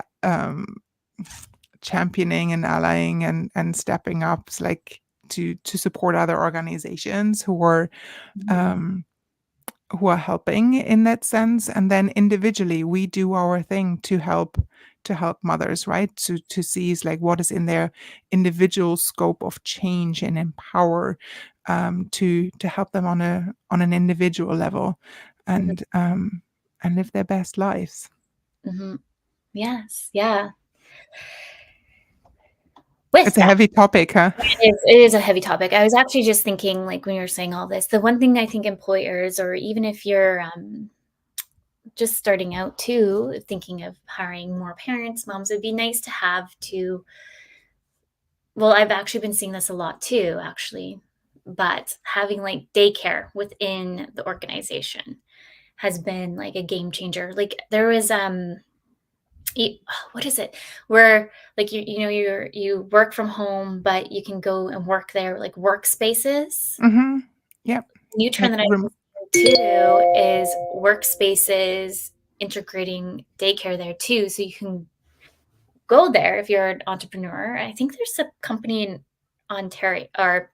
championing and allying and stepping up, like to support other organizations Mhm. um, who are helping in that sense, and then individually we do our thing to help mothers, right? To see is like what is in their individual scope of change and empower, to help them on an individual level, Mhm. and live their best lives. Mhm. Yes. Yeah. With It's a that, heavy topic, huh? it is a heavy topic. I was actually just thinking, like, when you were saying all this, the one thing I think employers, or even if you're, just starting out too, thinking of hiring more parents, moms, it'd be nice to have to well, I've actually been seeing this a lot too, actually, but having, like, daycare within the organization has been, like, a game changer. Like, there was, what is it? Where, like, you work from home, but you can go and work there, like, workspaces. Mm-hmm. Yep. New trend Like that I've seen too is workspaces integrating daycare there too, so you can go there if you're an entrepreneur. I think there's a company in Ontario or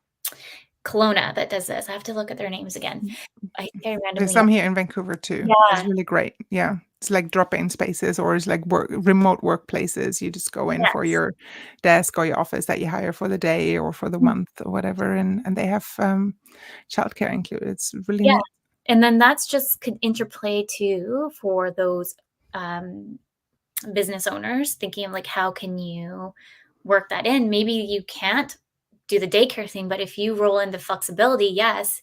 Kelowna that does this. I have to look at their names again. I think I there's randomly some here in Vancouver too. It's yeah, really great. Yeah. it's like drop-in spaces, or it's like remote workplaces. You just go in for Yes. your desk or your office that you hire for the day or for the Mm. month or whatever, and they have childcare included. It's really Yeah. neat. And then that's just could interplay too for those um, business owners thinking of like, how can you work that in? Maybe you can't do the daycare thing, but if you roll in the flexibility, yes,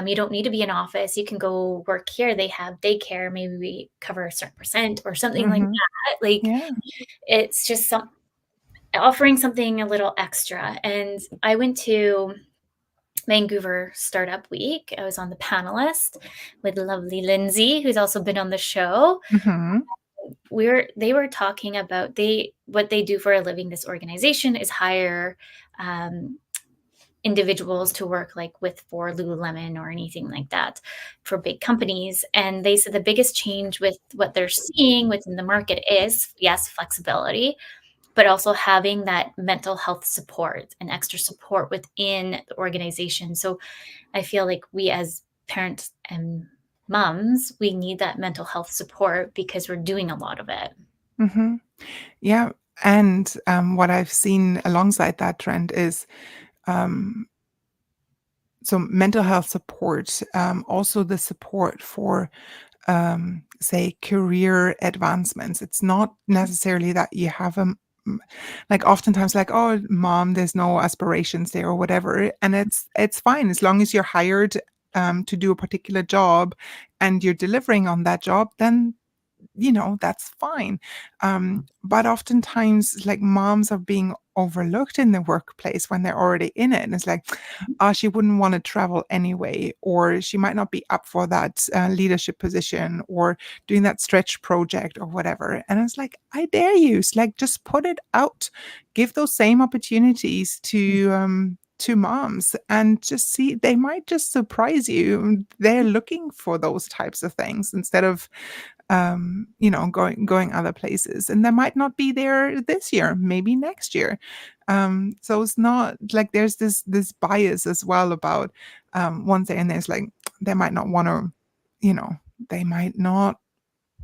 you don't need to be in office. You can go work here. They have daycare. Maybe we cover a certain percent or something like Hmm. that. Like Yeah. it's just offering something a little extra. And I went to Vancouver Startup Week. I was on the panelist with lovely Lindsay, who's also been on the show. Hmm. They were talking about what they do for a living. This organization is hire um, individuals to work like with for Lululemon or anything like that for big companies. And they said the biggest change with what they're seeing within the market is, yes, flexibility, but also having that mental health support and extra support within the organization. So I feel like we as parents and moms, we need that mental health support because we're doing a lot of it. Hmm. Yeah. And what I've seen alongside that trend is um, so mental health support, also the support for say career advancements. It's not necessarily that you have like oftentimes like, oh mom, there's no aspirations there or whatever, and it's fine as long as you're hired to do a particular job and you're delivering on that job, then that's fine. But oftentimes, like moms are being overlooked in the workplace when they're already in it. And it's like, she wouldn't want to travel anyway, or she might not be up for that leadership position or doing that stretch project or whatever. And it's like, I dare you. It's like, just put it out, give those same opportunities to moms and just see, they might just surprise you. They're looking for those types of things instead of going other places, and they might not be there this year, maybe next year. So it's not like there's this bias as well about one thing, and there's like they might not want to, you know, they might not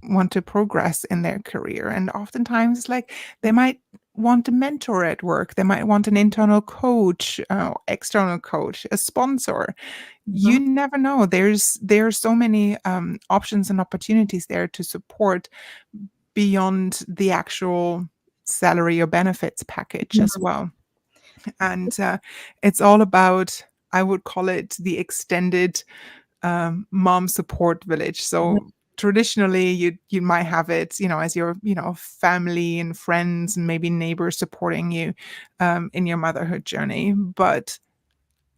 want to progress in their career, and oftentimes it's like they might want a mentor at work, they might want an internal coach, external coach, a sponsor. You Mhm. never know. There's so many options and opportunities there to support beyond the actual salary or benefits package as Mhm. well. And it's all about, I would call it the extended mom support village. Mhm. So traditionally you might have it, as your, family and friends and maybe neighbors supporting you in your motherhood journey. But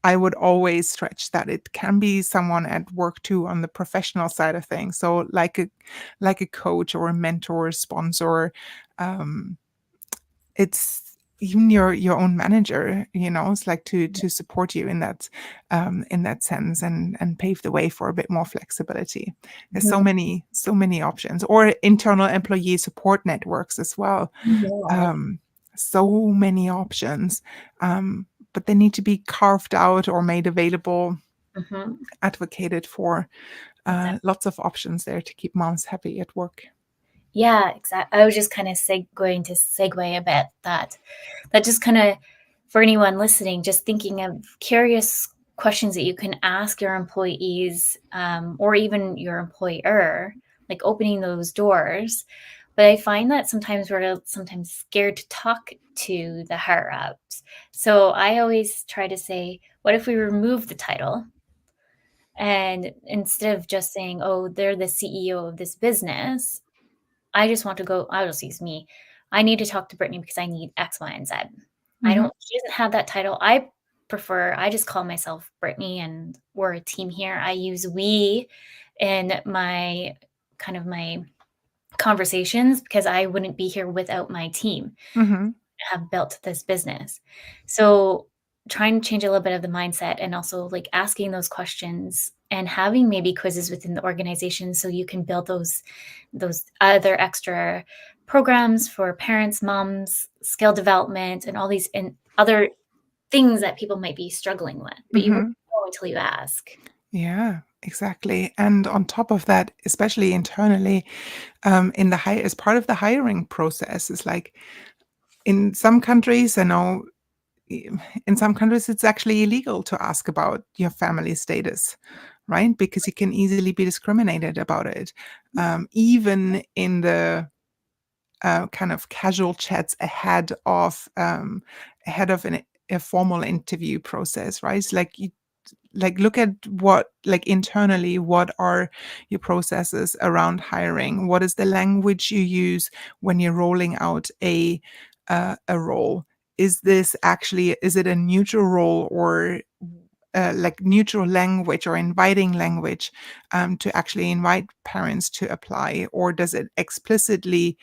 I would always stretch that it can be someone at work too on the professional side of things. So like a coach or a mentor, sponsor. Um, it's even your own manager, it's like to support you in that sense, and pave the way for a bit more flexibility. There's Mhm. so many options, or internal employee support networks as well. Yeah. um, so many options, but they need to be carved out or made available, Mhm. advocated for. Exactly. Lots of options there to keep moms happy at work. Yeah, exactly. I was just kind of going to segue a bit that just kind of for anyone listening, just thinking of curious questions that you can ask your employees or even your employer, like opening those doors. But I find that sometimes we're sometimes scared to talk to the higher ups. So I always try to say, what if we remove the title? And instead of just saying, oh, they're the CEO of this business, I just want to go, I'll just use me. I need to talk to Brittney because I need X, Y, and Z. Hmm. She doesn't have that title. I just call myself Brittney and we're a team here. I use we in my conversations because I wouldn't be here without my team Hmm. have built this business. So trying to change a little bit of the mindset and also like asking those questions and having maybe quizzes within the organization so you can build those other extra programs for parents, moms, skill development, and all these and other things that people might be struggling with, but you won't Hmm. know until you ask. Yeah, exactly. And on top of that, especially internally, in the as part of the hiring process, is like in some countries, I know in some countries it's actually illegal to ask about your family status, right? Because you can easily be discriminated about it. Even in the kind of casual chats ahead of a formal interview process, right? It's like you like look at what like internally what are your processes around hiring, what is the language you use when you're rolling out a role. Is it a neutral role, or like neutral language or inviting language to actually invite parents to apply, or does it explicitly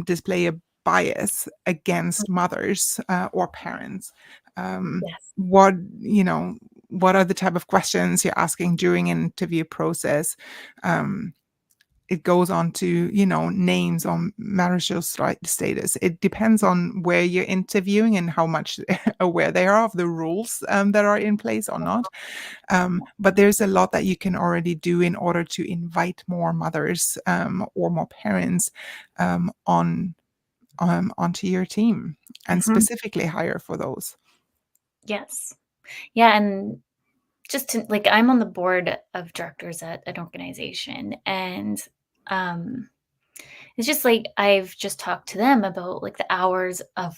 display a bias against mothers or parents? Yes. What what are the type of questions you're asking during an interview process? It goes on to names on marital status. It depends on where you're interviewing and how much aware they are of the rules that are in place or not. But there's a lot that you can already do in order to invite more mothers or more parents onto your team, and Mhm. specifically hire for those. Yes. Yeah, and just to like, I'm on the board of directors at an organization, and um it's just like I've just talked to them about like the hours of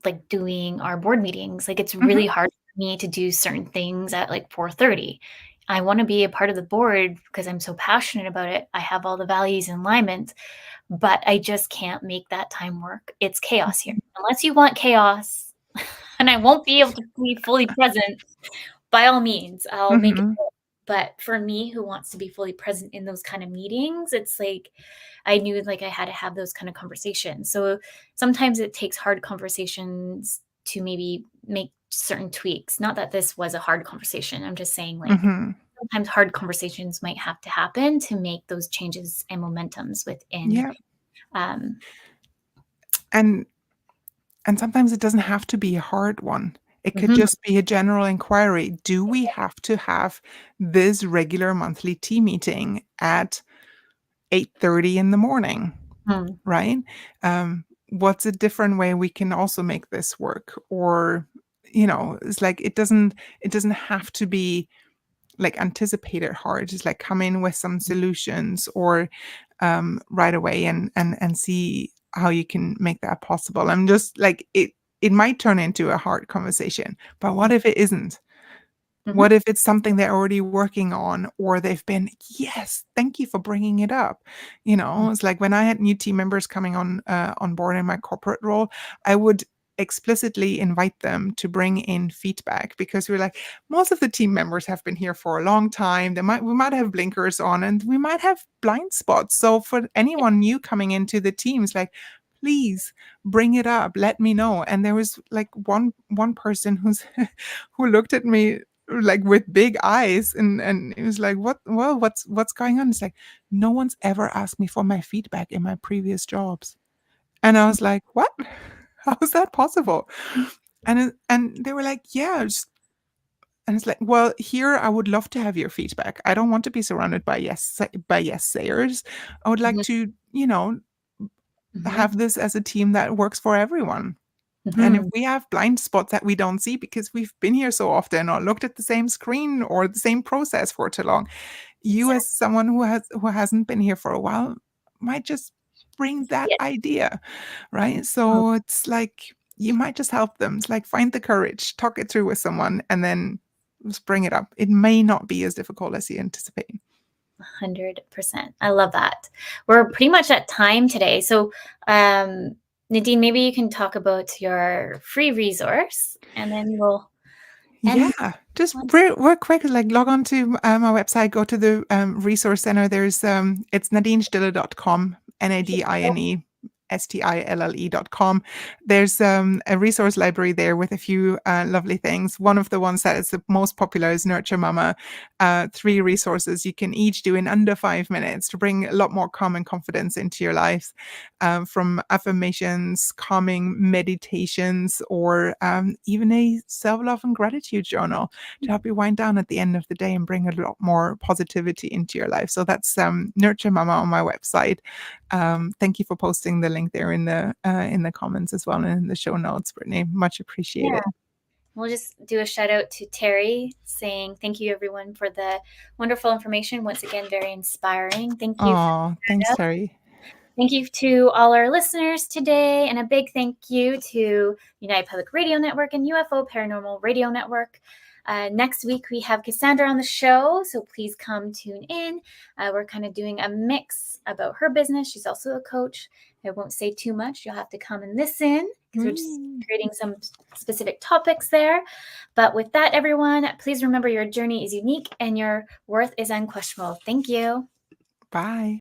like doing our board meetings. Like it's Mhm, really hard for me to do certain things at like 4:30. I want to be a part of the board because I'm so passionate about it. I have all the values in alignment, but I just can't make that time work. It's chaos here. mhm, Unless you want chaos and I won't be able to be fully present, by all means, I'll make it mhm, work. But for me, who wants to be fully present in those kind of meetings, it's like I knew like I had to have those kind of conversations. So sometimes it takes hard conversations to maybe make certain tweaks. Not that this was a hard conversation. I'm just saying like mhm. sometimes hard conversations might have to happen to make those changes and momentums within Yeah, um and sometimes it doesn't have to be a hard one. It could mhm, just be a general inquiry. Do we have to have this regular monthly team meeting at 8:30 in the morning, mhm, right? What's a different way we can also make this work? Or, it's like it doesn't have to be like anticipated hard. Just like come in with some solutions, or right away, and see how you can make that possible. I'm just like it might turn into a hard conversation, but what if it isn't? mhm, What if it's something they're already working on, or they've been, yes, thank you for bringing it up. It's like when I had new team members coming on board in my corporate role, I would explicitly invite them to bring in feedback, because we're like, most of the team members have been here for a long time. We might have blinkers on, and we might have blind spots. So for anyone new coming into the teams, like, please bring it up, let me know. And there was like one person who looked at me like with big eyes, and it was like, what's going on? It's like, no one's ever asked me for my feedback in my previous jobs. And I was like, what? How is that possible? And they were like, yeah, and it's like, well, here I would love to have your feedback. I don't want to be surrounded by yes sayers. I would like mhm, to mhm, have this as a team that works for everyone. And if mhm. we have blind spots that we don't see because we've been here so often, or looked at the same screen or the same process for too long, you as Exactly. someone who hasn't been here for a while might just bring that Yeah. idea, right? So it's like you might just help them. It's like find the courage, talk it through with someone, and then just bring it up. It may not be as difficult as you anticipate. 100%. I love that. We're pretty much at time today. So, Nadine, maybe you can talk about your free resource and then we'll Yeah, end. just real quick, like log on to my website, go to the resource center. It's nadineStille.com, Nadine. stille.com. There's a resource library there with a few lovely things. One of the ones that is the most popular is Nurture Mama. 3 resources you can each do in under 5 minutes to bring a lot more calm and confidence into your lives, from affirmations, calming meditations, or even a self-love and gratitude journal to help you wind down at the end of the day and bring a lot more positivity into your life. So that's Nurture Mama on my website. Thank you for posting the link there in the comments as well, and in the show notes, Brittney. Much appreciated. Yeah. We'll just do a shout out to Terry saying thank you everyone for the wonderful information. Once again, very inspiring. Thank you. Oh, thanks, Terry. Thank you to all our listeners today, and a big thank you to United Public Radio Network and UFO Paranormal Radio Network. Next week, we have Cassandra on the show, so please come tune in. We're kind of doing a mix about her business. She's also a coach. I won't say too much. You'll have to come and listen because we're just creating some specific topics there. But with that, everyone, please remember your journey is unique and your worth is unquestionable. Thank you. Bye.